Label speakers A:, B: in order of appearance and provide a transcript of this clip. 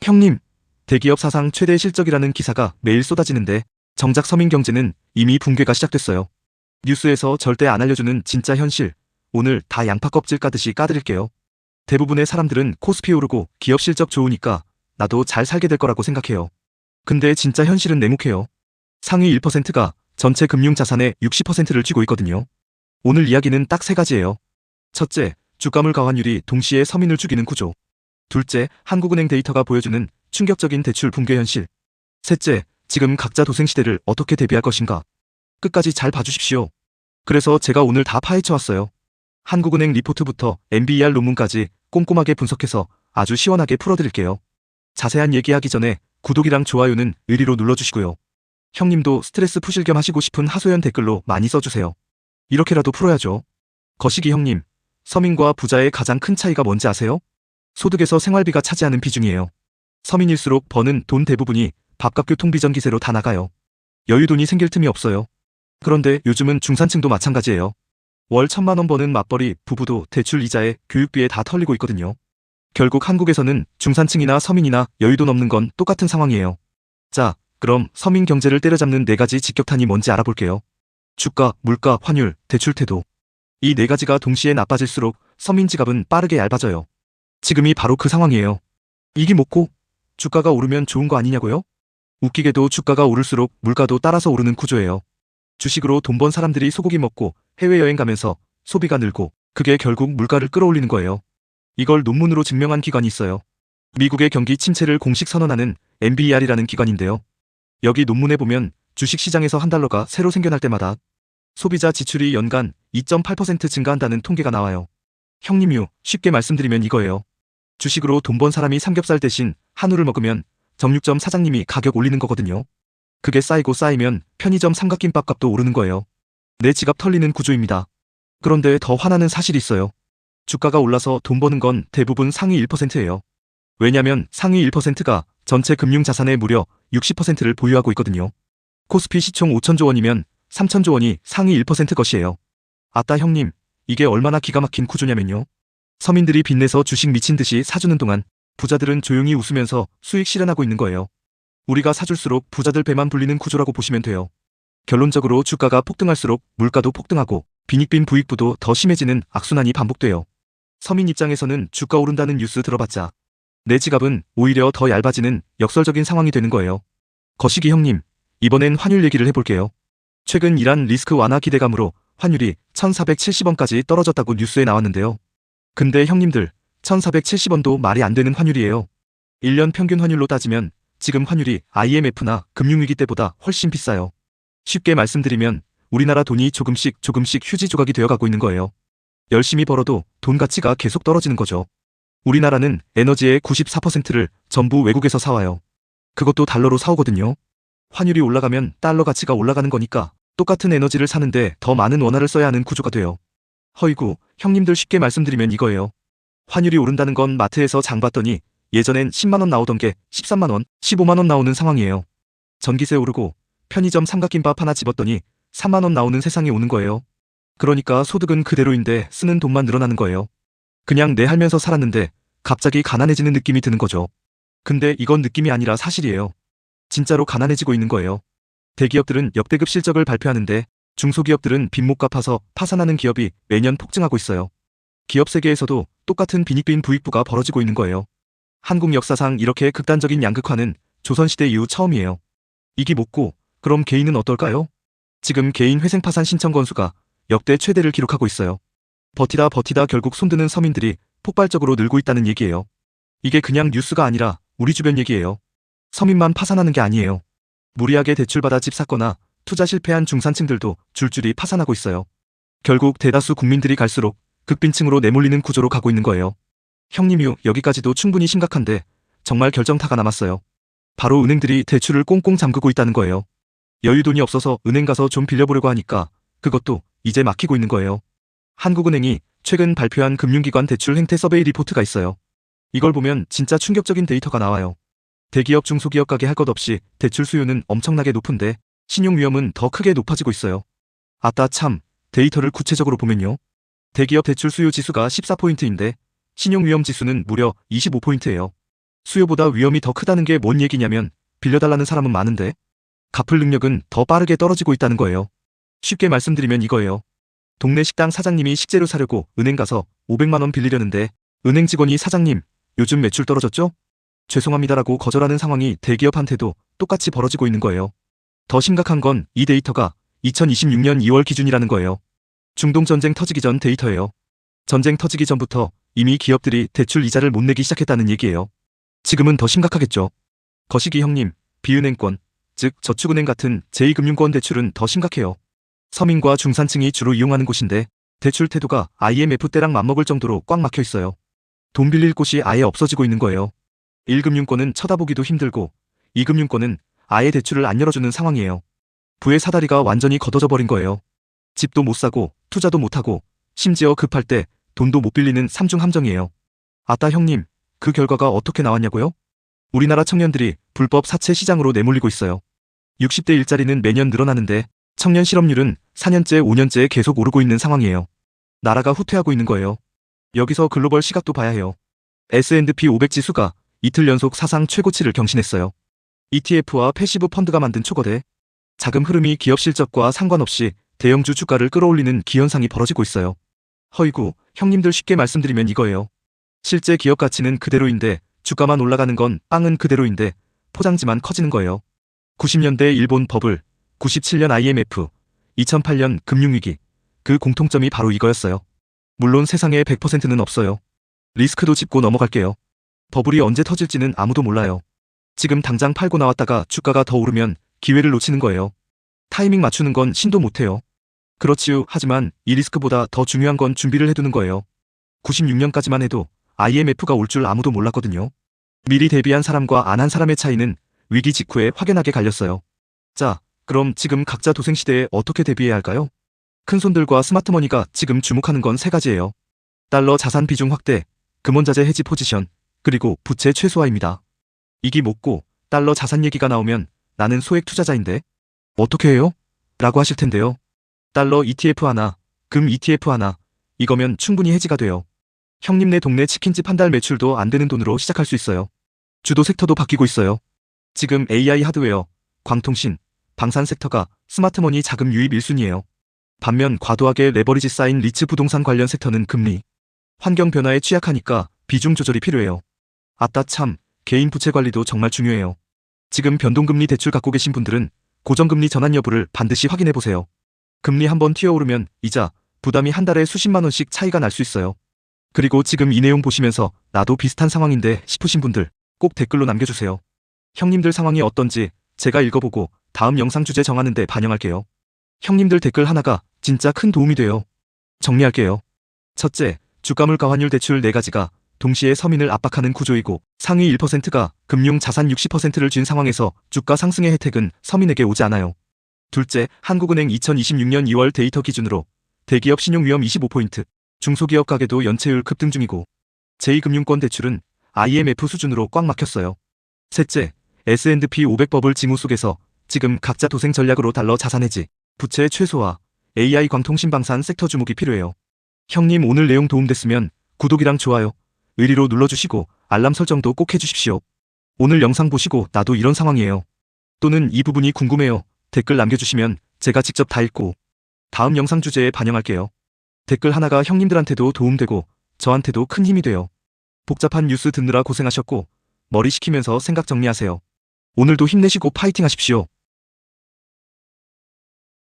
A: 형님, 대기업 사상 최대 실적이라는 기사가 매일 쏟아지는데 정작 서민경제는 이미 붕괴가 시작됐어요. 뉴스에서 절대 안 알려주는 진짜 현실, 오늘 다 양파 껍질 까듯이 까드릴게요. 대부분의 사람들은 코스피 오르고 기업 실적 좋으니까 나도 잘 살게 될 거라고 생각해요. 근데 진짜 현실은 냉혹해요. 상위 1%가 전체 금융자산의 60%를 쥐고 있거든요. 오늘 이야기는 딱 세 가지예요. 첫째, 주가물 과환율이 동시에 서민을 죽이는 구조. 둘째, 한국은행 데이터가 보여주는 충격적인 대출 붕괴 현실. 셋째, 지금 각자 도생시대를 어떻게 대비할 것인가. 끝까지 잘 봐주십시오. 그래서 제가 오늘 다 파헤쳐왔어요. 한국은행 리포트부터 MBER 논문까지 꼼꼼하게 분석해서 아주 시원하게 풀어드릴게요. 자세한 얘기하기 전에 구독이랑 좋아요는 의리로 눌러주시고요. 형님도 스트레스 푸실 겸 하시고 싶은 하소연 댓글로 많이 써주세요. 이렇게라도 풀어야죠. 거시기 형님, 서민과 부자의 가장 큰 차이가 뭔지 아세요? 소득에서 생활비가 차지하는 비중이에요. 서민일수록 버는 돈 대부분이 밥값 교통비 전기세로 다 나가요. 여유돈이 생길 틈이 없어요. 그런데 요즘은 중산층도 마찬가지예요. 월 1,000만 원 버는 맞벌이 부부도 대출 이자에 교육비에 다 털리고 있거든요. 결국 한국에서는 중산층이나 서민이나 여유돈 없는 건 똑같은 상황이에요. 자, 그럼 서민 경제를 때려잡는 4가지 직격탄이 뭔지 알아볼게요. 주가, 물가, 환율, 대출 태도. 이 4가지가 동시에 나빠질수록 서민 지갑은 빠르게 얇아져요. 지금이 바로 그 상황이에요. 이게 뭐고? 주가가 오르면 좋은 거 아니냐고요? 웃기게도 주가가 오를수록 물가도 따라서 오르는 구조예요. 주식으로 돈 번 사람들이 소고기 먹고 해외여행 가면서 소비가 늘고 그게 결국 물가를 끌어올리는 거예요. 이걸 논문으로 증명한 기관이 있어요. 미국의 경기 침체를 공식 선언하는 MBER이라는 기관인데요. 여기 논문에 보면 주식시장에서 한 달러가 새로 생겨날 때마다 소비자 지출이 연간 2.8% 증가한다는 통계가 나와요. 형님요, 쉽게 말씀드리면 이거예요. 주식으로 돈 번 사람이 삼겹살 대신 한우를 먹으면 정육점 사장님이 가격 올리는 거거든요. 그게 쌓이고 쌓이면 편의점 삼각김밥 값도 오르는 거예요. 내 지갑 털리는 구조입니다. 그런데 더 화나는 사실이 있어요. 주가가 올라서 돈 버는 건 대부분 상위 1%예요. 왜냐면 상위 1%가 전체 금융자산의 무려 60%를 보유하고 있거든요. 코스피 시총 5천조 원이면 3천조 원이 상위 1% 것이에요. 아따 형님, 이게 얼마나 기가 막힌 구조냐면요. 서민들이 빚내서 주식 미친 듯이 사주는 동안 부자들은 조용히 웃으면서 수익 실현하고 있는 거예요. 우리가 사줄수록 부자들 배만 불리는 구조라고 보시면 돼요. 결론적으로 주가가 폭등할수록 물가도 폭등하고 빈익빈 부익부도 더 심해지는 악순환이 반복돼요. 서민 입장에서는 주가 오른다는 뉴스 들어봤자 내 지갑은 오히려 더 얇아지는 역설적인 상황이 되는 거예요. 거시기 형님, 이번엔 환율 얘기를 해볼게요. 최근 이란 리스크 완화 기대감으로 환율이 1,470원까지 떨어졌다고 뉴스에 나왔는데요. 근데 형님들, 1,470원도 말이 안 되는 환율이에요. 1년 평균 환율로 따지면 지금 환율이 IMF나 금융위기 때보다 훨씬 비싸요. 쉽게 말씀드리면 우리나라 돈이 조금씩 휴지 조각이 되어가고 있는 거예요. 열심히 벌어도 돈 가치가 계속 떨어지는 거죠. 우리나라는 에너지의 94%를 전부 외국에서 사와요. 그것도 달러로 사오거든요. 환율이 올라가면 달러 가치가 올라가는 거니까 똑같은 에너지를 사는데 더 많은 원화를 써야 하는 구조가 돼요. 허이구, 형님들 쉽게 말씀드리면 이거예요. 환율이 오른다는 건 마트에서 장 봤더니 예전엔 10만원 나오던 게 13만원, 15만원 나오는 상황이에요. 전기세 오르고 편의점 삼각김밥 하나 집었더니 3만원 나오는 세상이 오는 거예요. 그러니까 소득은 그대로인데 쓰는 돈만 늘어나는 거예요. 그냥 내 살면서 살았는데 갑자기 가난해지는 느낌이 드는 거죠. 근데 이건 느낌이 아니라 사실이에요. 진짜로 가난해지고 있는 거예요. 대기업들은 역대급 실적을 발표하는데 중소기업들은 빚 못 갚아서 파산하는 기업이 매년 폭증하고 있어요. 기업 세계에서도 똑같은 빈익빈 부익부가 벌어지고 있는 거예요. 한국 역사상 이렇게 극단적인 양극화는 조선시대 이후 처음이에요. 이게 뭐고, 그럼 개인은 어떨까요? 지금 개인 회생 파산 신청 건수가 역대 최대를 기록하고 있어요. 버티다 결국 손드는 서민들이 폭발적으로 늘고 있다는 얘기예요. 이게 그냥 뉴스가 아니라 우리 주변 얘기예요. 서민만 파산하는 게 아니에요. 무리하게 대출받아 집 샀거나 투자 실패한 중산층들도 줄줄이 파산하고 있어요. 결국 대다수 국민들이 갈수록 극빈층으로 내몰리는 구조로 가고 있는 거예요. 형님요, 여기까지도 충분히 심각한데 정말 결정타가 남았어요. 바로 은행들이 대출을 꽁꽁 잠그고 있다는 거예요. 여유돈이 없어서 은행 가서 좀 빌려보려고 하니까 그것도 이제 막히고 있는 거예요. 한국은행이 최근 발표한 금융기관 대출 행태 서베이 리포트가 있어요. 이걸 보면 진짜 충격적인 데이터가 나와요. 대기업 중소기업 가게 할 것 없이 대출 수요는 엄청나게 높은데 신용 위험은 더 크게 높아지고 있어요. 아따 참, 데이터를 구체적으로 보면요. 대기업 대출 수요 지수가 14포인트인데 신용 위험 지수는 무려 25포인트예요. 수요보다 위험이 더 크다는 게 뭔 얘기냐면 빌려달라는 사람은 많은데 갚을 능력은 더 빠르게 떨어지고 있다는 거예요. 쉽게 말씀드리면 이거예요. 동네 식당 사장님이 식재료 사려고 은행 가서 500만 원 빌리려는데 은행 직원이 사장님, 요즘 매출 떨어졌죠? 죄송합니다라고 거절하는 상황이 대기업한테도 똑같이 벌어지고 있는 거예요. 더 심각한 건 이 데이터가 2026년 2월 기준이라는 거예요. 중동 전쟁 터지기 전 데이터예요. 전쟁 터지기 전부터 이미 기업들이 대출 이자를 못 내기 시작했다는 얘기예요. 지금은 더 심각하겠죠. 거시기 형님, 비은행권, 즉 저축은행 같은 제2금융권 대출은 더 심각해요. 서민과 중산층이 주로 이용하는 곳인데 대출 태도가 IMF 때랑 맞먹을 정도로 꽉 막혀 있어요. 돈 빌릴 곳이 아예 없어지고 있는 거예요. 1금융권은 쳐다보기도 힘들고 2금융권은 아예 대출을 안 열어주는 상황이에요. 부의 사다리가 완전히 걷어져 버린 거예요. 집도 못 사고 투자도 못 하고 심지어 급할 때 돈도 못 빌리는 삼중 함정이에요. 아따 형님, 그 결과가 어떻게 나왔냐고요? 우리나라 청년들이 불법 사채 시장으로 내몰리고 있어요. 60대 일자리는 매년 늘어나는데 청년 실업률은 4년째 5년째 계속 오르고 있는 상황이에요. 나라가 후퇴하고 있는 거예요. 여기서 글로벌 시각도 봐야 해요. S&P 500 지수가 이틀 연속 사상 최고치를 경신했어요. ETF와 패시브 펀드가 만든 초거대. 자금 흐름이 기업 실적과 상관없이 대형주 주가를 끌어올리는 기현상이 벌어지고 있어요. 허이구, 형님들 쉽게 말씀드리면 이거예요. 실제 기업 가치는 그대로인데 주가만 올라가는 건 빵은 그대로인데 포장지만 커지는 거예요. 90년대 일본 버블, 97년 IMF, 2008년 금융위기, 그 공통점이 바로 이거였어요. 물론 세상에 100%는 없어요. 리스크도 짚고 넘어갈게요. 버블이 언제 터질지는 아무도 몰라요. 지금 당장 팔고 나왔다가 주가가 더 오르면 기회를 놓치는 거예요. 타이밍 맞추는 건 신도 못해요. 그렇지요. 하지만 이 리스크보다 더 중요한 건 준비를 해두는 거예요. 96년까지만 해도 IMF가 올 줄 아무도 몰랐거든요. 미리 대비한 사람과 안 한 사람의 차이는 위기 직후에 확연하게 갈렸어요. 자, 그럼 지금 각자 도생시대에 어떻게 대비해야 할까요? 큰손들과 스마트머니가 지금 주목하는 건 세 가지예요. 달러 자산 비중 확대, 금원자재 해지 포지션, 그리고 부채 최소화입니다. 이기 먹고 달러 자산 얘기가 나오면 나는 소액 투자자인데 어떻게 해요? 라고 하실 텐데요. 달러 ETF 하나, 금 ETF 하나, 이거면 충분히 해지가 돼요. 형님네 동네 치킨집 한 달 매출도 안 되는 돈으로 시작할 수 있어요. 주도 섹터도 바뀌고 있어요. 지금 AI 하드웨어, 광통신, 방산 섹터가 스마트머니 자금 유입 1순위예요. 반면 과도하게 레버리지 쌓인 리츠 부동산 관련 섹터는 금리, 환경 변화에 취약하니까 비중 조절이 필요해요. 아따 참, 개인 부채 관리도 정말 중요해요. 지금 변동금리 대출 갖고 계신 분들은 고정금리 전환 여부를 반드시 확인해 보세요. 금리 한번 튀어오르면 이자, 부담이 한 달에 수십만 원씩 차이가 날 수 있어요. 그리고 지금 이 내용 보시면서 나도 비슷한 상황인데 싶으신 분들 꼭 댓글로 남겨주세요. 형님들 상황이 어떤지 제가 읽어보고 다음 영상 주제 정하는 데 반영할게요. 형님들 댓글 하나가 진짜 큰 도움이 돼요. 정리할게요. 첫째, 주가물가 환율 대출 4가지가 동시에 서민을 압박하는 구조이고 상위 1%가 금융 자산 60%를 쥔 상황에서 주가 상승의 혜택은 서민에게 오지 않아요. 둘째, 한국은행 2026년 2월 데이터 기준으로 대기업 신용위험 25포인트, 중소기업 가계도 연체율 급등 중이고 제2금융권 대출은 IMF 수준으로 꽉 막혔어요. 셋째, S&P 500 버블 징후 속에서 지금 각자 도생 전략으로 달러 자산 해지, 부채 최소화, AI 광통신 방산 섹터 주목이 필요해요. 형님 오늘 내용 도움됐으면 구독이랑 좋아요, 의리로 눌러주시고 알람 설정도 꼭 해주십시오. 오늘 영상 보시고 나도 이런 상황이에요. 또는 이 부분이 궁금해요. 댓글 남겨주시면 제가 직접 다 읽고 다음 영상 주제에 반영할게요. 댓글 하나가 형님들한테도 도움되고 저한테도 큰 힘이 돼요. 복잡한 뉴스 듣느라 고생하셨고 머리 식히면서 생각 정리하세요. 오늘도 힘내시고 파이팅 하십시오.